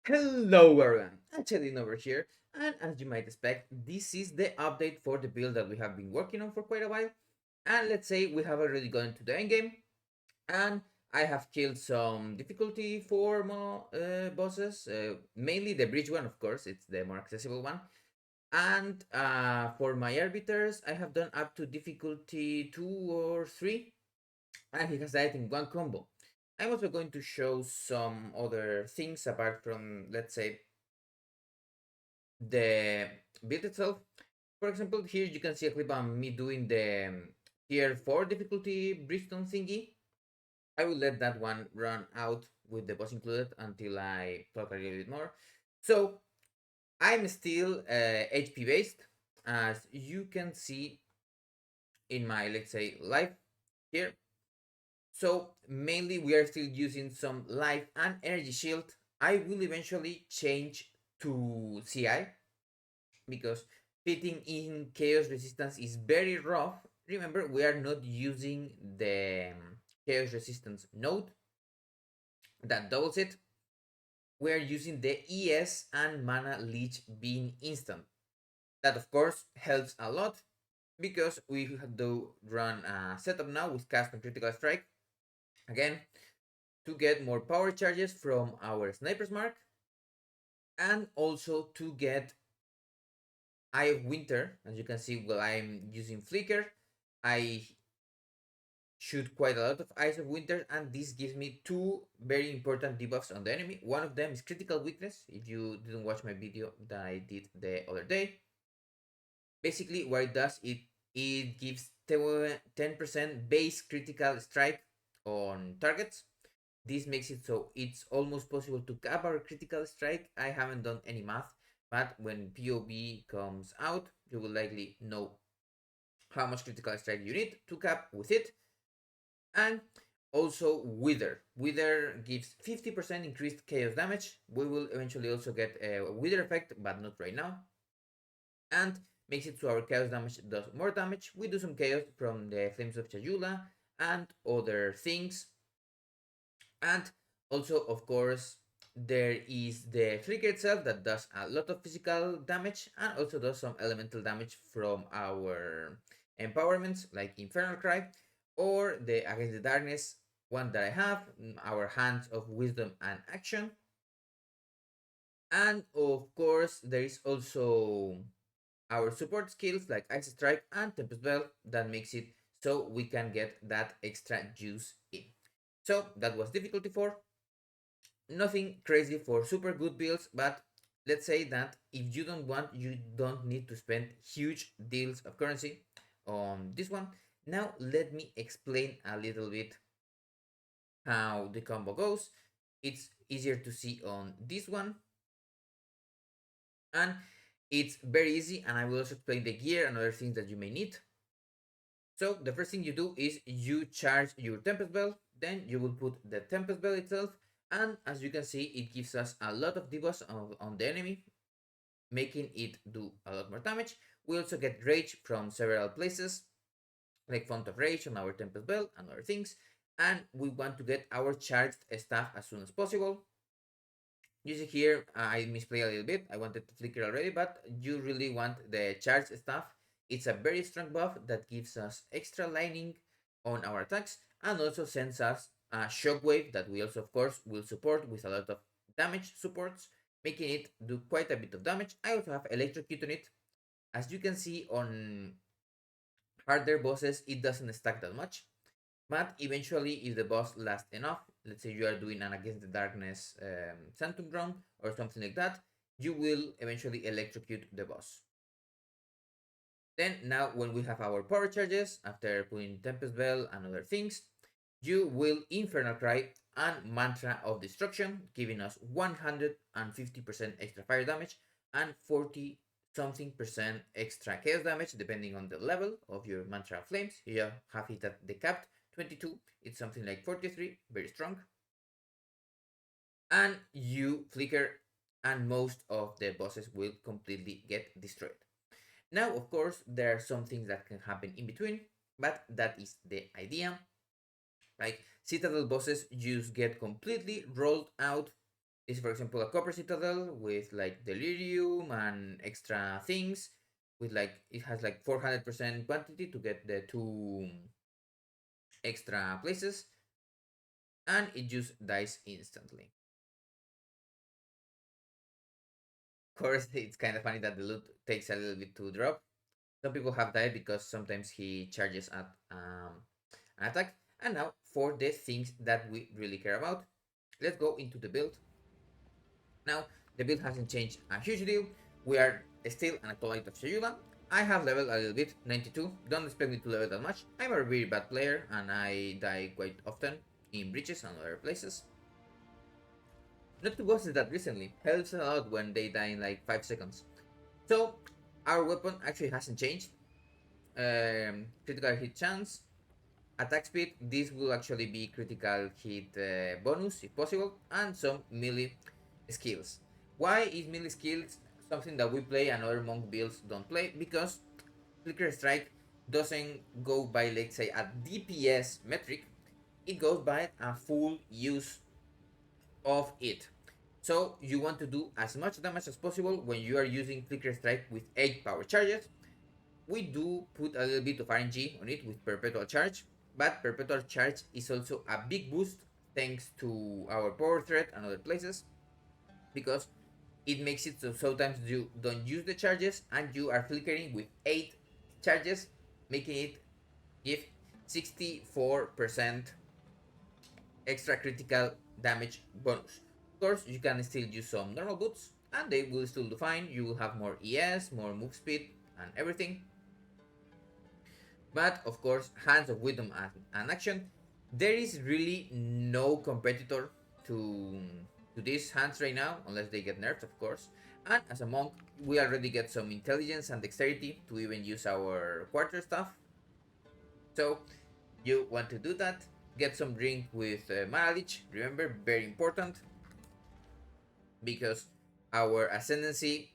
Hello everyone, Hachadino over here, and as you might expect, this is the update for the build that we have been working on for quite a while. And let's say we have already gone to the endgame, and I have killed some difficulty for more bosses, mainly the bridge one, of course, it's the more accessible one. And for my arbiters, I have done up to difficulty 2 or 3, and he has died in one combo. I'm also going to show some other things apart from, let's say, the build itself. For example, here you can see a clip of me doing the tier 4 difficulty bridgestone thingy. I will let that one run out with the boss included until I talk a little bit more. So I'm still HP based, as you can see in my, let's say, life here. So mainly we are still using some life and energy shield. I will eventually change to CI because fitting in chaos resistance is very rough. Remember, we are not using the chaos resistance node that doubles it. We are using the ES and mana leech being instant. That of course helps a lot because we do run a setup now with cast and critical strike again to get more power charges from our sniper's mark, and also to get Eye of Winter. As you can see, while I'm using Flicker, I shoot quite a lot of Eyes of Winter, and this gives me two very important debuffs on the enemy. One of them is critical weakness. If you didn't watch my video that I did the other day, basically what it does, it gives 10% base critical strike on targets. This makes it so it's almost possible to cap our critical strike. I haven't done any math, but when POB comes out, you will likely know how much critical strike you need to cap with it. And also Wither. Wither gives 50% increased chaos damage. We will eventually also get a Wither effect, but not right now. And makes it so our chaos damage does more damage. We do some chaos from the Flames of Chayula and other things. And also, of course, there is the flicker itself that does a lot of physical damage and also does some elemental damage from our empowerments like Infernal Cry, or the Against the Darkness one that I have, our Hands of Wisdom and Action. And of course, there is also our support skills like Ice Strike and Tempest Bell that makes it so we can get that extra juice in. So that was difficulty 4. Nothing crazy for super good builds, but let's say that if you don't want, you don't need to spend huge deals of currency on this one. Now let me explain a little bit how the combo goes. It's easier to see on this one, and it's very easy, and I will also explain the gear and other things that you may need. So the first thing you do is you charge your Tempest Bell, then you will put the Tempest Bell itself, and as you can see, it gives us a lot of debuffs on the enemy, making it do a lot more damage. We also get Rage from several places, like Font of Rage on our Tempest Bell and other things, and we want to get our charged staff as soon as possible. You see here, I misplayed a little bit. I wanted to flicker already, but you really want the charged staff. It's a very strong buff that gives us extra lining on our attacks and also sends us a shockwave that we also, of course, will support with a lot of damage supports, making it do quite a bit of damage. I also have electrocute on it. As you can see on harder bosses, it doesn't stack that much. But eventually, if the boss lasts enough, let's say you are doing an Against the Darkness Phantom Ground or something like that, you will eventually electrocute the boss. Then now when we have our power charges, after putting Tempest Bell and other things, you will Infernal Cry and Mantra of Destruction, giving us 150% extra fire damage and 40 something percent extra chaos damage depending on the level of your Mantra of Flames. You have it at the capped 22, it's something like 43, very strong. And you flicker, and most of the bosses will completely get destroyed. Now, of course, there are some things that can happen in between, but that is the idea. Like Citadel bosses just get completely rolled out This is, for example, a copper citadel with like delirium and extra things. With like it has like 400% quantity to get the 2 extra places, and it just dies instantly. Of course, it's kind of funny that the loot takes a little bit to drop. Some people have died because sometimes he charges at an attack. And now for the things that we really care about, let's go into the build. Now, the build hasn't changed a huge deal. We are still an acolyte of chayula. I have leveled a little bit, 92. Don't expect me to level that much. I'm a very bad player and I die quite often in breaches and other places. Not to bosses that recently. Helps a lot when they die in like 5 seconds. So, our weapon actually hasn't changed. Critical hit chance, attack speed. This will actually be critical hit bonus if possible, and some melee skills. Why is melee skills something that we play and other monk builds don't play? Because Flicker Strike doesn't go by, let's say, a DPS metric, it goes by a full use of it. So you want to do as much damage as possible when you are using Flicker Strike with 8 power charges. We do put a little bit of RNG on it with Perpetual Charge, but Perpetual Charge is also a big boost thanks to our power threat and other places, because it makes it so sometimes you don't use the charges and you are flickering with 8 charges, making it give 64% extra critical damage bonus. Of course, you can still use some normal boots and they will still do fine. You will have more ES, more move speed, and everything. But of course, Hands of Wisdom and Action, there is really no competitor to these hands right now, unless they get nerfed, of course. And as a monk, we already get some intelligence and dexterity to even use our quarter stuff. So you want to do that. Get some drink with mana leech. Remember, very important, because our ascendancy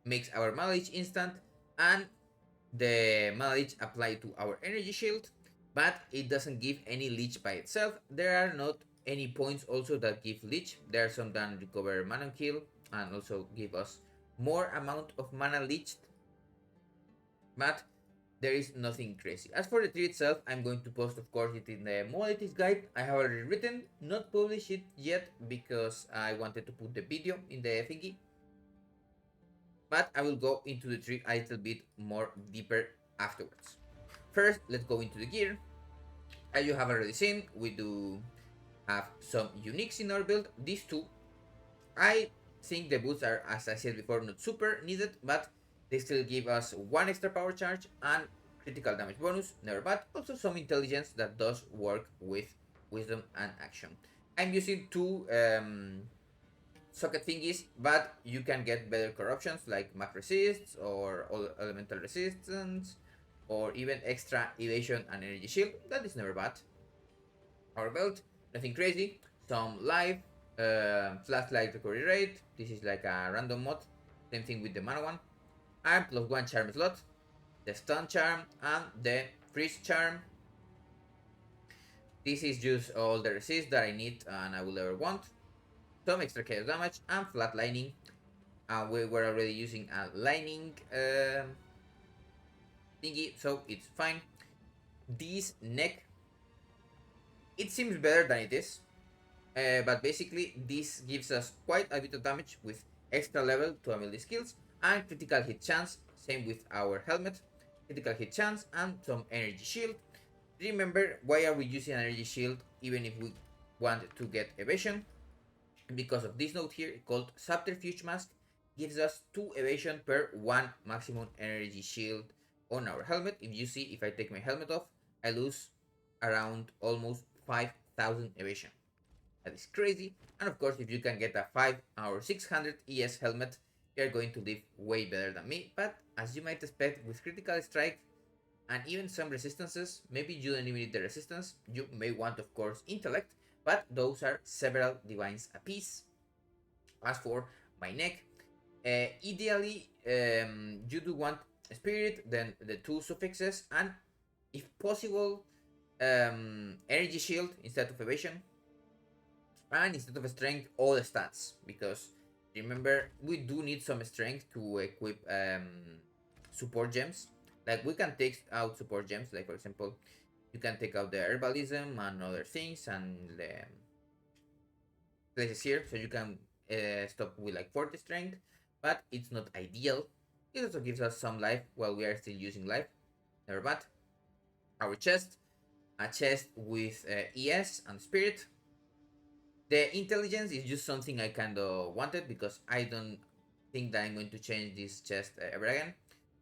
makes our mana leech instant, and the mana leech apply to our energy shield, but it doesn't give any leech by itself. There are not any points also that give leech. There are some that recover mana kill and also give us more amount of mana leeched, but there is nothing crazy. As for the tree itself, I'm going to post, of course, it in the modalities guide. I have already written, not published it yet because I wanted to put the video in the thingy. But I will go into the tree a little bit more deeper afterwards. First, let's go into the gear. As you have already seen, we do have some uniques in our build. These two, I think the boots are, as I said before, not super needed, but they still give us 1 extra power charge and critical damage bonus, never bad. Also some intelligence that does work with wisdom and action. I'm using 2 socket thingies, but you can get better corruptions like map resists or elemental resistance, or even extra evasion and energy shield. That is never bad. Our belt, nothing crazy. Some life, flashlight recovery rate. This is like a random mod. Same thing with the mana one. And +1 charm slot, the stun charm and the freeze charm. This is just all the resist that I need and I will ever want. Some extra chaos damage and flat lining. We were already using a lining thingy, so it's fine. This neck, it seems better than it is, but basically this gives us quite a bit of damage with extra level to ability skills and critical hit chance. Same with our helmet, critical hit chance and some energy shield. Remember, why are we using energy shield even if we want to get evasion? Because of this note here called Subterfuge Mask, gives us 2 evasion per 1 maximum energy shield on our helmet. If you see, if I take my helmet off, I lose around almost 5,000 evasion. That is crazy. And of course, if you can get a 5 or 600 ES helmet, you're going to live way better than me. But as you might expect, with critical strike and even some resistances, maybe you don't even need the resistance. You may want, of course, intellect, but those are several divines apiece. As for my neck, ideally, you do want spirit, then the 2 suffixes, and if possible, energy shield instead of evasion. And instead of strength, all the stats, because remember we do need some strength to equip support gems. Like we can take out support gems, like for example you can take out the herbalism and other things and the places here, so you can stop with like 40 strength, but it's not ideal. It also gives us some life while we are still using life, never bad. Our chest, a chest with ES and spirit. The intelligence is just something I kind of wanted because I don't think that I'm going to change this chest ever again.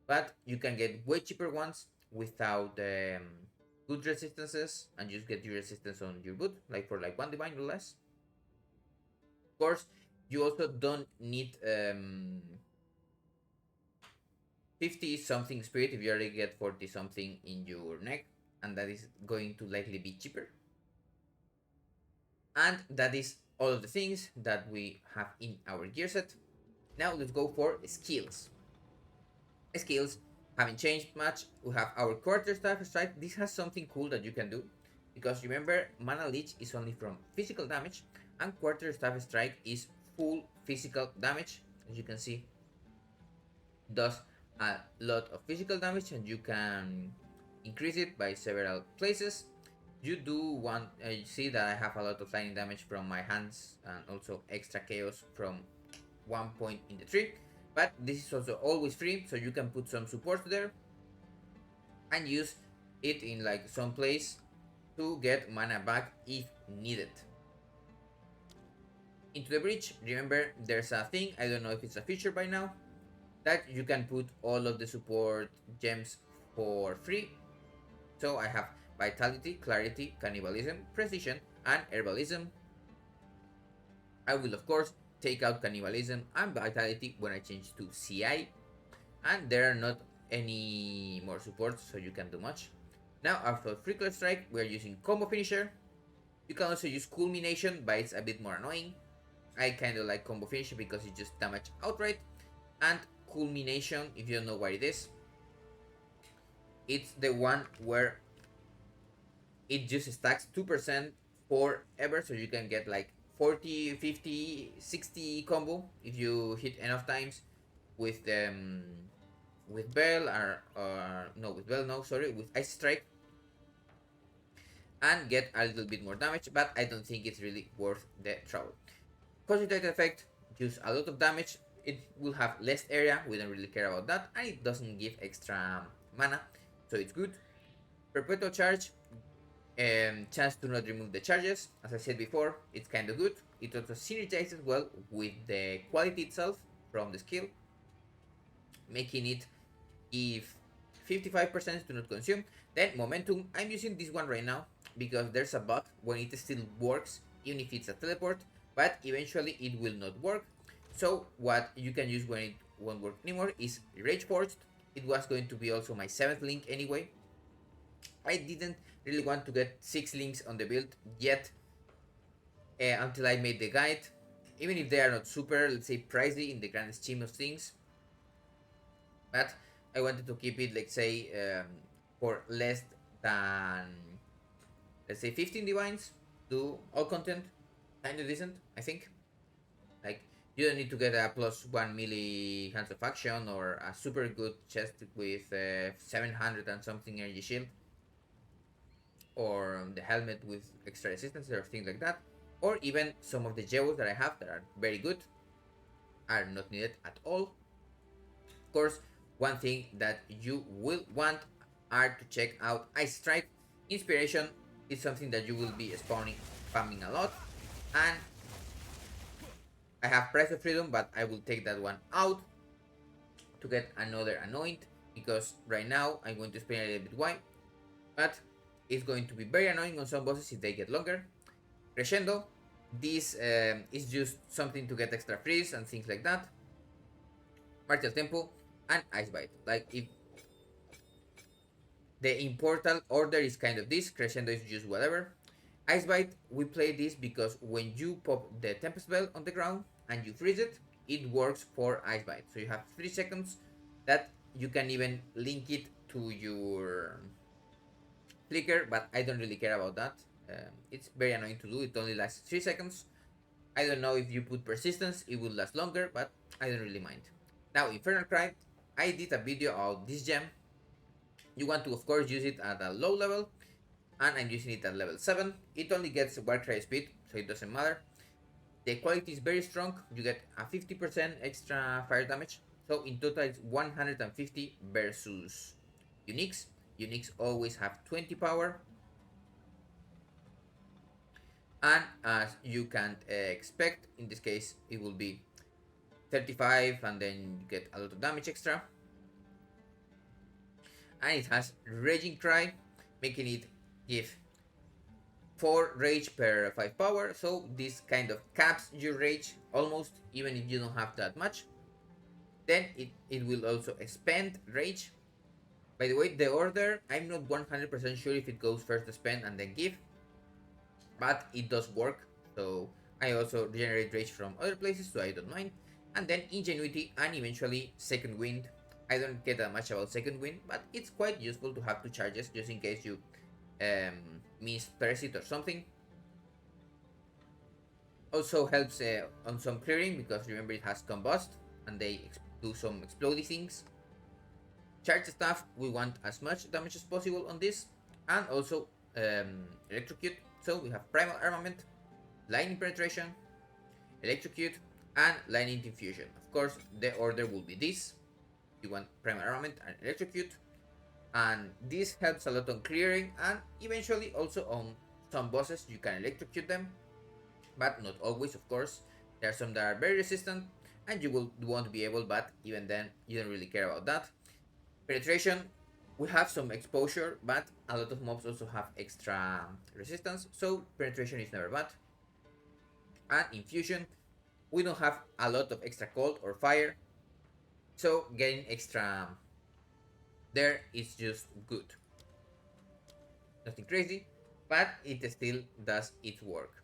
But you can get way cheaper ones without good resistances and just get your resistance on your boot, like for like 1 divine or less. Of course, you also don't need 50 something spirit if you already get 40 something in your neck, and that is going to likely be cheaper. And that is all of the things that we have in our gear set. Now let's go for skills. Skills haven't changed much. We have our quarterstaff strike. This has something cool that you can do, because remember mana leech is only from physical damage and quarterstaff strike is full physical damage. As you can see, it does a lot of physical damage and you can increase it by several places. You do want, you see that I have a lot of lightning damage from my hands and also extra chaos from one point in the tree, but this is also always free, so you can put some support there and use it in like some place to get mana back if needed. Into the bridge, remember there's a thing, I don't know if it's a feature by now, that you can put all of the support gems for free. So I have Vitality, Clarity, Cannibalism, Precision, and Herbalism. I will of course take out Cannibalism and Vitality when I change to CI, and there are not any more supports, so you can do much. Now after Frequent Strike, we are using Combo Finisher. You can also use Culmination, but it's a bit more annoying. I kind of like Combo Finisher because it just damage outright, and Culmination, if you don't know what it is, it's the one where it just stacks 2% forever, so you can get like 40, 50, 60 combo if you hit enough times with with Bell or no, with Bell, no, sorry, with Ice Strike, and get a little bit more damage, but I don't think it's really worth the trouble. Concentrate effect, use a lot of damage, it will have less area, we don't really care about that, and it doesn't give extra mana, so it's good. Perpetual charge, chance to not remove the charges. As I said before, it's kind of good. It also synergizes well with the quality itself from the skill, making it give 55% to not consume. Then momentum, I'm using this one right now because there's a bug when it still works, even if it's a teleport, but eventually it will not work. So what you can use when it won't work anymore is Rage Forged. It was going to be also my 7th link anyway. I didn't really want to get 6 links on the build yet until I made the guide, even if they are not super, let's say, pricey in the grand scheme of things, but I wanted to keep it, let's say, for less than, let's say, 15 divines. Do all content kind of decent, I think. Like, you don't need to get a plus 1 milli hands of action or a super good chest with 700 and something energy shield, or the helmet with extra resistance or things like that, or even some of the jewels that I have that are very good are not needed at all. Of course, one thing that you will want are to check out Ice Strike. Inspiration is something that you will be spamming a lot, and I have Price of Freedom, but I will take that one out to get another Anoint, because right now I'm going to spend a little bit wide, but it's going to be very annoying on some bosses if they get longer. Crescendo, this is just something to get extra freeze and things like that. Martial Tempo and Ice Bite. Like, if the immortal order is kind of this, Crescendo is just whatever. Ice Bite, we play this because when you pop the Tempest Bell on the ground and you freeze it, it works for Ice Bite. So you have 3 seconds that you can even link it to your flicker, but I don't really care about that. It's very annoying to do, it only lasts 3 seconds. I don't know if you put persistence, it will last longer, but I don't really mind. Now, Infernal Cry, I did a video on this gem. You want to, of course, use it at a low level, and I'm using it at level 7. It only gets Warcry speed, so it doesn't matter. The quality is very strong. You get a 50% extra fire damage. So in total, it's 150 versus Uniques. Uniques always have 20 power. And as you can expect, in this case, it will be 35 and then you get a lot of damage extra. And it has Raging Cry, making it give 4 rage per 5 power, so this kind of caps your rage almost, even if you don't have that much. Then it will also expand rage. By the way, the order, I'm not 100% sure if it goes first spend and then give, but it does work. So I also generate rage from other places, so I don't mind. And then Ingenuity and eventually Second Wind. I don't get that much about Second Wind, but it's quite useful to have 2 charges just in case you mispress it or something. Also helps on some clearing because remember it has combust and they do some explodey things. Charge staff, we want as much damage as possible on this, and also electrocute. So we have primal armament, lightning penetration, electrocute, and lightning infusion. Of course, the order will be this. You want primal armament and electrocute, and this helps a lot on clearing and eventually also on some bosses you can electrocute them, but not always, of course. There are some that are very resistant and you will want to be able, but even then you don't really care about that. Penetration, we have some exposure, but a lot of mobs also have extra resistance, so penetration is never bad. And infusion, we don't have a lot of extra cold or fire, so getting extra there is just good. Nothing crazy, but it still does its work.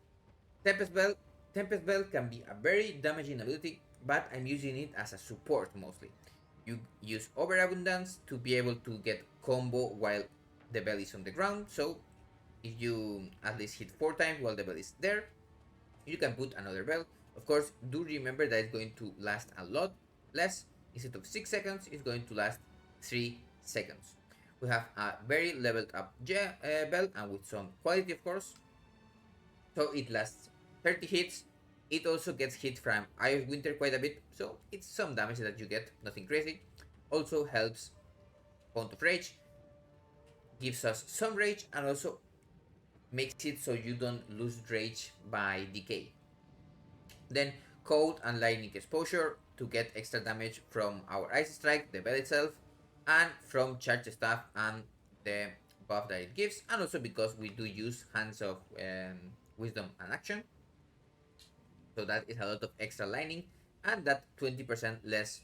Tempest Bell can be a very damaging ability, but I'm using it as a support mostly. You use Overabundance to be able to get combo while the bell is on the ground, so if you at least hit 4 times while the bell is there, you can put another bell. Of course, do remember that it's going to last a lot less. Instead of 6 seconds, it's going to last 3 seconds. We have a very leveled up bell and with some quality, of course. So it lasts 30 hits. It also gets hit from Eye of Winter quite a bit, so it's some damage that you get, nothing crazy. Also helps Fount of Rage, gives us some rage, and also makes it so you don't lose rage by decay. Then Cold and Lightning Exposure to get extra damage from our Ice Strike, the bell itself, and from Charge Staff and the buff that it gives, and also because we do use Hands of Wisdom and Action. So that is a lot of extra lightning, and that 20% less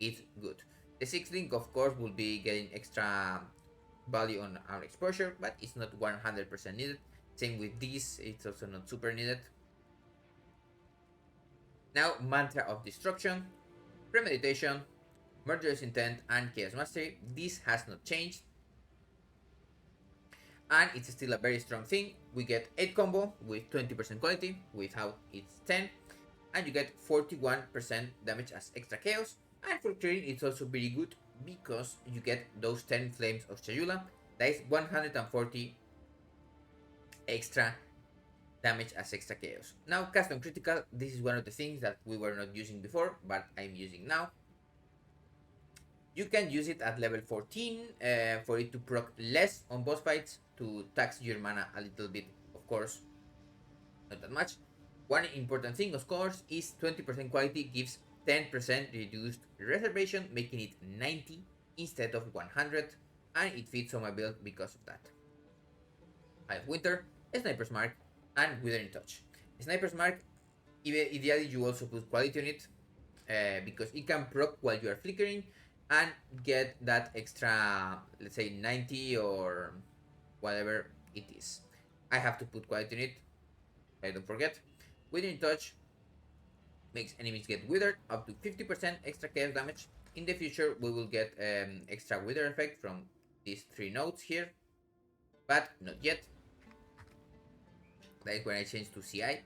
is good. The 6th link, of course, will be getting extra value on our exposure, but it's not 100% needed. Same with this, it's also not super needed. Now, Mantra of Destruction, Premeditation, Murderous Intent, and Chaos Mastery. This has not changed, and it's still a very strong thing. We get 8 combo with 20% quality, without it's 10, and you get 41% damage as extra chaos. And for clearing, it's also very good because you get those 10 flames of Chayula. That is 140 extra damage as extra chaos. Now, cast on critical. This is one of the things that we were not using before, but I'm using now. You can use it at level 14 for it to proc less on boss fights, to tax your mana a little bit, of course, not that much. One important thing, of course, is 20% quality gives 10% reduced reservation, making it 90 instead of 100, and it fits on my build because of that. I have Winter, Sniper's Mark, and Withering Touch. Sniper's Mark, ideally you also put quality on it, because it can proc while you are flickering, and get that extra, let's say 90 or whatever it is. I have to put quality on it, I don't forget. Withering Touch makes enemies get withered up to 50% extra chaos damage. In the future, we will get extra wither effect from these 3 nodes here, but not yet. That is when I change to CI.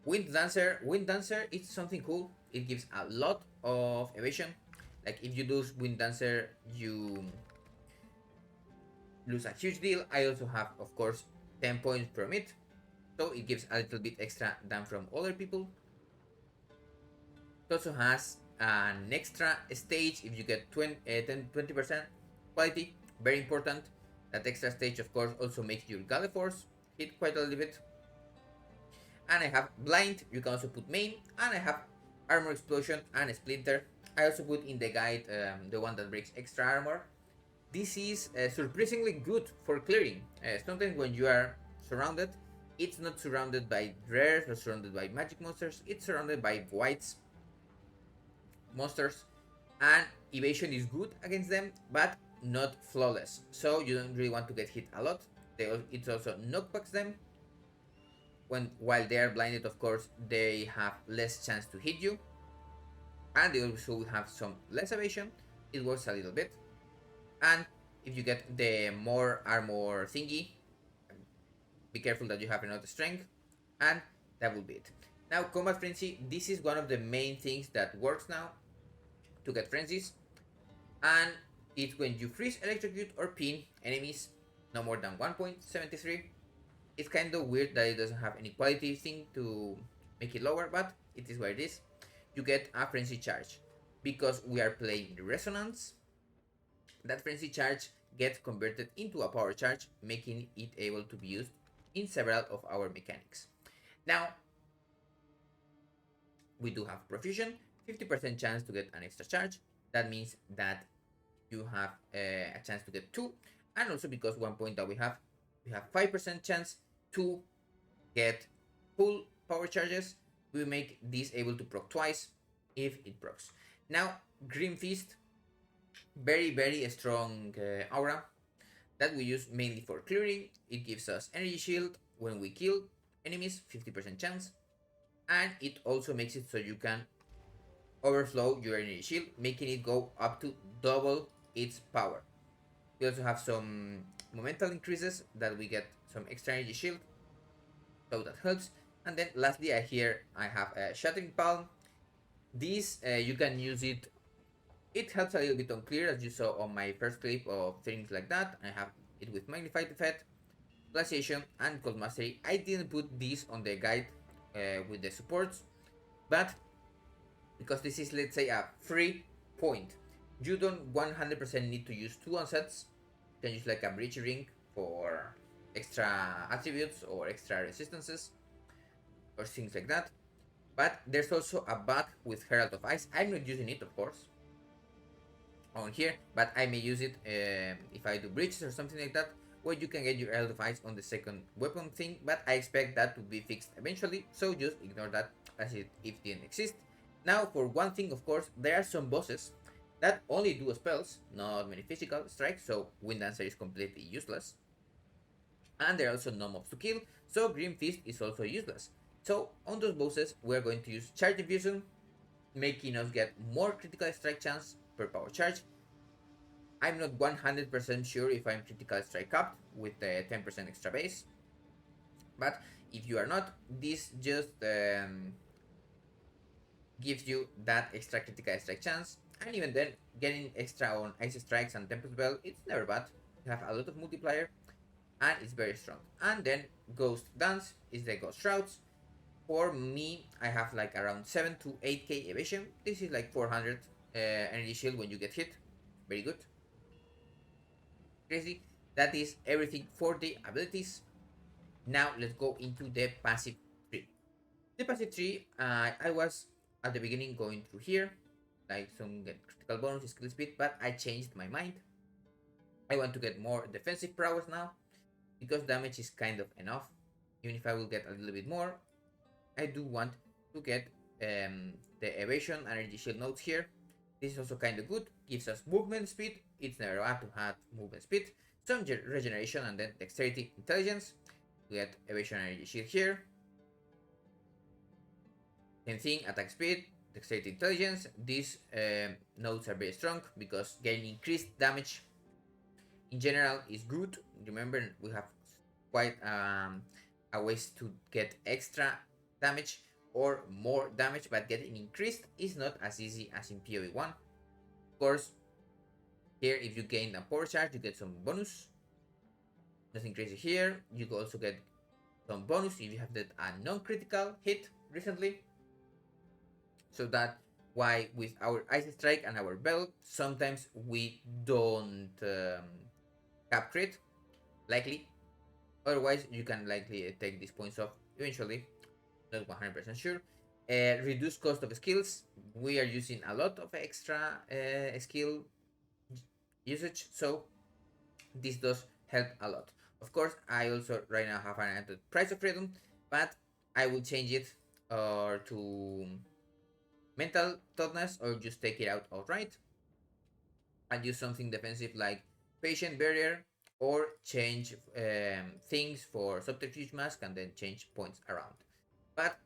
Wind Dancer is something cool. It gives a lot of evasion. Like if you lose Wind Dancer, you lose a huge deal. I also have, of course, 10 points from it, so it gives a little bit extra than from other people. It also has an extra stage if you get 20% quality. Very important. That extra stage, of course, also makes your Gale Force hit quite a little bit. And I have Blind. You can also put Main. And I have Armor Explosion and Splinter. I also put in the guide the one that breaks extra armor. This is surprisingly good for clearing. Sometimes when you are surrounded, it's not surrounded by rares or surrounded by magic monsters. It's surrounded by whites monsters, and evasion is good against them, but not flawless. So you don't really want to get hit a lot. It also knockbacks them. While they are blinded, of course, they have less chance to hit you, and they also will have some less evasion. It works a little bit, and if you get the more armor thingy, be careful that you have enough strength, and that will be it. Now, Combat Frenzy, this is one of the main things that works now to get frenzies, and it's when you freeze, electrocute, or pin enemies no more than 1.73. It's kind of weird that it doesn't have any quality thing to make it lower, but it is what it is. You get a frenzy charge. Because we are playing Resonance, that frenzy charge gets converted into a power charge, making it able to be used in several of our mechanics. Now, we do have Profusion, 50% chance to get an extra charge. That means that you have a chance to get 2, and also because 1 point that we have 5% chance to get full power charges. We make this able to proc twice if it procs. Now, Grim Fist, very strong aura that we use mainly for clearing. It gives us energy shield when we kill enemies, 50% chance, and it also makes it so you can overflow your energy shield, making it go up to double its power. We also have some momental increases that we get some extra energy shield, so that helps. And then lastly, I have a Shattering Palm. This you can use it. It helps a little bit on clear, as you saw on my first clip of things like that. I have it with Magnified Effect, Glaciation, and Cold Mastery. I didn't put this on the guide with the supports, but because this is, let's say, a free point, you don't 100% need to use 2 onsets. You can use like a Breach Ring for extra attributes or extra resistances or things like that. But there's also a bug with Herald of Ice. I'm not using it, of course, on here, but I may use it if I do breaches or something like that, where you can get your Herald of Ice on the second weapon thing, but I expect that to be fixed eventually, so just ignore that as if it didn't exist. Now, for one thing, of course, there are some bosses that only do spells, not many physical strikes, so Wind Dancer is completely useless. And there are also no mobs to kill, so Grim Fist is also useless. So on those bosses, we're going to use Charge Infusion, making us get more critical strike chance per power charge. I'm not 100% sure if I'm critical strike capped with the 10% extra base, but if you are not, this just gives you that extra critical strike chance. And even then, getting extra on Ice Strikes and Tempest Bell, it's never bad. You have a lot of multiplier, and it's very strong. And then Ghost Dance is the Ghost Shrouds. For me, I have like around 7 to 8k evasion. This is like 400 energy shield when you get hit. Very good. Crazy. That is everything for the abilities. Now let's go into the passive tree. The passive tree, I was at the beginning going through here, like some get critical bonus, skill speed, but I changed my mind. I want to get more defensive prowess now, because damage is kind of enough. Even if I will get a little bit more, I do want to get the evasion and energy shield nodes here. This is also kind of good, gives us movement speed. It's never bad to have movement speed, some regeneration, and then dexterity, intelligence. We get evasion and energy shield here. Same thing, attack speed, dexterity, intelligence. These nodes are very strong because getting increased damage in general is good. Remember, we have quite a ways to get extra damage or more damage, but getting increased is not as easy as in PoE1. Of course, here if you gain a power charge, you get some bonus. Nothing crazy here. You can also get some bonus if you have that a non-critical hit recently. So that why with our ice strike and our belt, sometimes we don't cap crit likely. Otherwise, you can likely take these points off eventually. Not 100% sure. Reduce cost of skills. We are using a lot of extra skill usage, so this does help a lot. Of course, I also right now have an added price of freedom, but I will change it to mental toughness or just take it out outright and use something defensive like patient barrier or change things for subterfuge mask and then change points around. But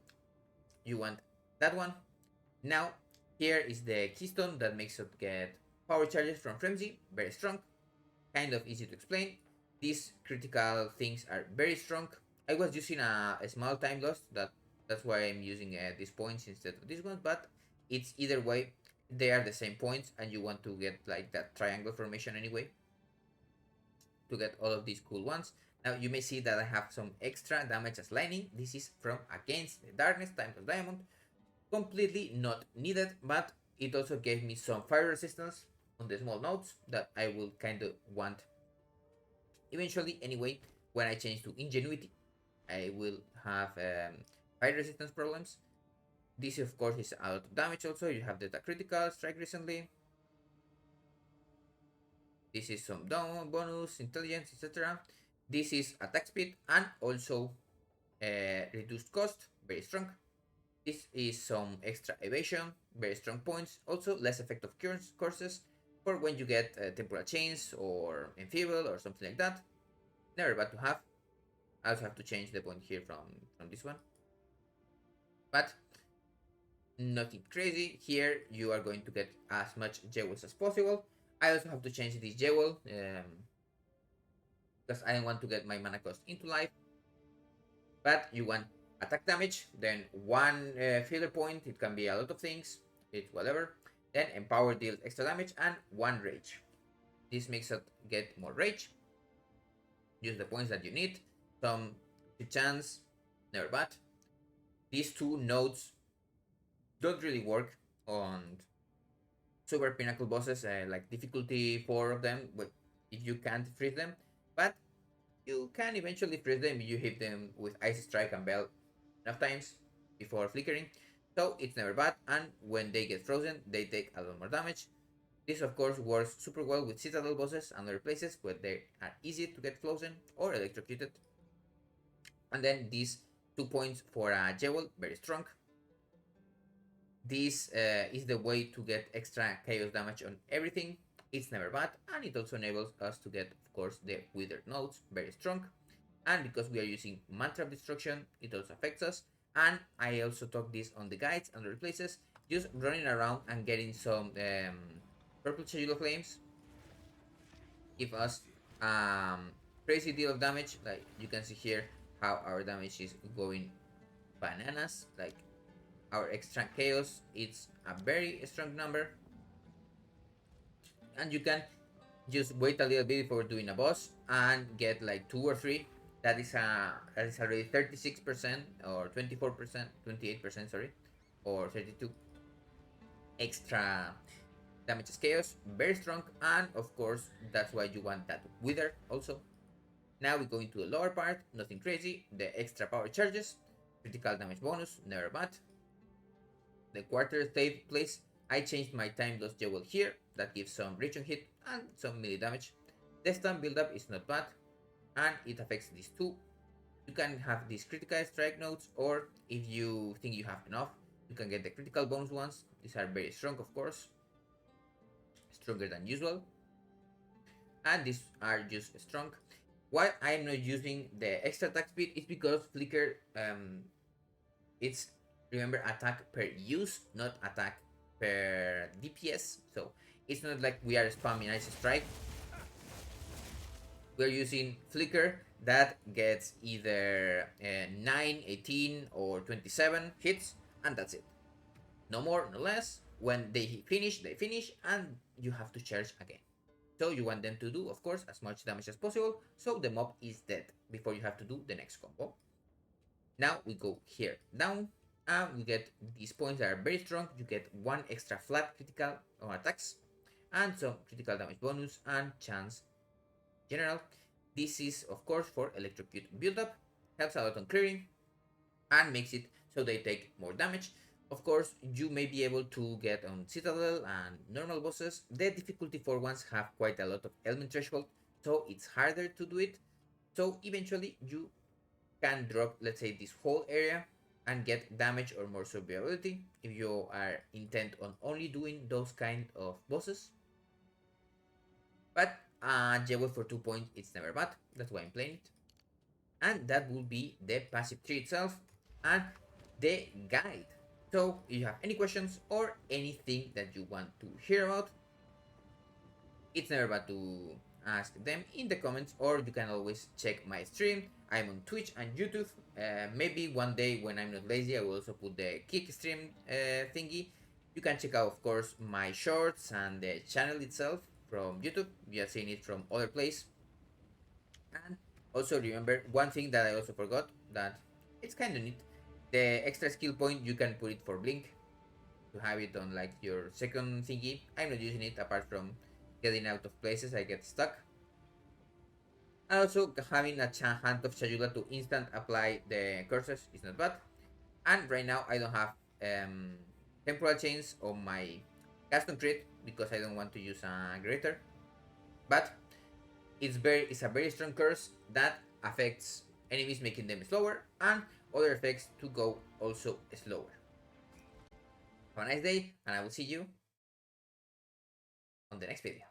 you want that one. Now here is the keystone that makes it get power charges from frenzy, very strong, kind of easy to explain. These critical things are very strong. I was using a small time loss, that's why I'm using these points instead of these ones, but it's either way, they are the same points and you want to get like that triangle formation anyway to get all of these cool ones. Now you may see that I have some extra damage as lightning. This is from Against the Darkness, Times of Diamond. Completely not needed, but it also gave me some fire resistance on the small nodes that I will kind of want eventually anyway. When I change to Ingenuity, I will have fire resistance problems. This of course is a lot of damage also. You have the critical strike recently. This is some down bonus, intelligence, etc. This is attack speed and also reduced cost, very strong. This is some extra evasion, very strong points. Also less effective courses for when you get temporal chains or enfeeble or something like that. Never bad to have. I also have to change the point here from this one. But nothing crazy. Here you are going to get as much jewels as possible. I also have to change this jewel because I don't want to get my mana cost into life. But you want attack damage, then one filler point, it can be a lot of things, it's whatever. Then empower deals extra damage and one rage. This makes it get more rage. Use the points that you need. Some chance, never bad. These two nodes don't really work on super pinnacle bosses, like difficulty 4 of them, but if you can't freeze them. But you can eventually freeze them if you hit them with Ice Strike and Bell enough times before flickering. So it's never bad, and when they get frozen, they take a lot more damage. This of course works super well with Citadel bosses and other places where they are easy to get frozen or electrocuted. And then these 2 points for a Jewel, very strong. This is the way to get extra chaos damage on everything. It's never bad, and it also enables us to get, of course, the withered nodes, very strong. And because we are using mantra destruction, it also affects us. And I also talk this on the guides and other places, just running around and getting some purple chayula flames give us crazy deal of damage. Like you can see here how our damage is going bananas. Like our extra chaos, it's a very strong number, and you can just wait a little bit before doing a boss and get like 2 or 3. That is already 36% or 24%, 28%, sorry, or 32 extra damage as chaos, very strong, and of course that's why you want that wither also. Now we go into the lower part, nothing crazy. The extra power charges, critical damage bonus, never bad. The quarter save place, I changed my time loss jewel here, that gives some region hit and some melee damage. The stun build-up is not bad, and it affects these two. You can have these critical strike nodes, or if you think you have enough, you can get the critical bonus ones. These are very strong, of course, stronger than usual, and these are just strong. Why I'm not using the extra attack speed is because Flicker, it's, remember, attack per use, not attack per DPS. So it's not like we are spamming Ice Strike. We're using Flicker that gets either 9, 18, or 27 hits, and that's it. No more, no less. When they finish, and you have to charge again. So you want them to do, of course, as much damage as possible, so the mob is dead before you have to do the next combo. Now we go here down, and we get these points that are very strong. You get 1 extra flat critical on attacks, and some critical damage bonus and chance general. This is, of course, for electrocute build-up, helps a lot on clearing, and makes it so they take more damage. Of course, you may be able to get on Citadel and normal bosses. The difficulty for ones have quite a lot of element threshold, so it's harder to do it. So eventually you can drop, let's say, this whole area and get damage or more survivability if you are intent on only doing those kind of bosses. But Jewel for 2 points, it's never bad. That's why I'm playing it. And that will be the passive tree itself and the guide. So if you have any questions or anything that you want to hear about, it's never bad to ask them in the comments, or you can always check my stream. I'm on Twitch and YouTube. Maybe one day when I'm not lazy, I will also put the kick stream thingy. You can check out, of course, my shorts and the channel itself from YouTube. You have seen it from other places. And also remember one thing that I also forgot, that it's kind of neat. The extra skill point, you can put it for blink to have it on like your second thingy. I'm not using it apart from getting out of places I get stuck. And also having a hand of chayula to instant apply the curses is not bad. And right now I don't have temporal chains on my cast on crit because I don't want to use a greater. But it's a very strong curse that affects enemies, making them slower, and other effects to go also slower. Have a nice day, and I will see you on the next video.